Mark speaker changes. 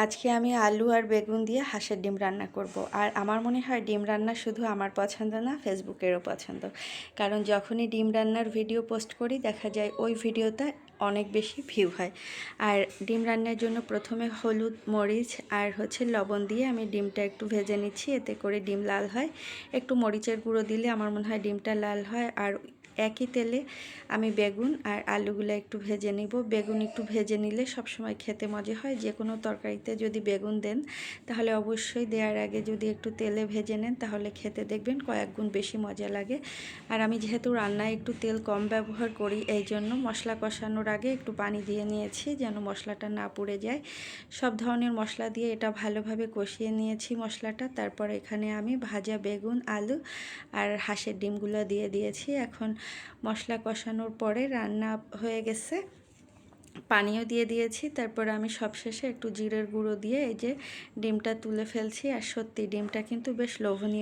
Speaker 1: আজকে আমি আলু আর বেগুন দিয়ে হাঁসের ডিম রান্না করব। আর আমার মনে হয় ডিম রান্না শুধু আমার পছন্দ না, ফেসবুকেরও পছন্দ। কারণ যখনই ডিম রান্নার ভিডিও পোস্ট করি দেখা যায় ওই ভিডিওটা অনেক বেশি ভিউ হয়। আর ডিম রান্নার জন্য প্রথমে হলুদ, মরিচ আর লবণ দিয়ে আমি ডিমটা একটু ভেজে নিচ্ছি, এতে করে ডিম লাল হয়। একটু মরিচের গুঁড়ো দিলে আমার মনে হয় ডিমটা লাল হয়। আর একই তেলে আমি বেগুন আর আলুগুলো একটু ভেজে নিব। বেগুন একটু ভেজে নিলে সবসময় খেতে মজা হয়। যে কোনো তরকারিতে যদি বেগুন দেন তাহলে অবশ্যই দেওয়ার আগে যদি একটু তেলে ভেজে নেন তাহলে খেতে দেখবেন কয়েক গুণ বেশি মজা লাগে। আর আমি যেহেতু রান্নায় একটু তেল কম ব্যবহার করি, এই জন্য মশলা কষানোর আগে একটু পানি দিয়ে নিয়েছি যেন মশলাটা না পুড়ে যায়। সব ধরনের মশলা দিয়ে এটা ভালোভাবে কষিয়ে নিয়েছি মশলাটা। তারপর এখানে আমি ভাজা বেগুন, আলু আর হাঁসের ডিমগুলো দিয়ে দিয়েছি। এখন মশলা কষানোর পরে রান্না হয়ে গেছে, পানিও দিয়ে দিয়েছি। তারপর আমি সবশেষে একটু জিরের গুঁড়ো দিয়ে এই যে ডিমটা তুলে ফেলছি। আর সত্যি ডিমটা কিন্তু বেশ লোভনীয়।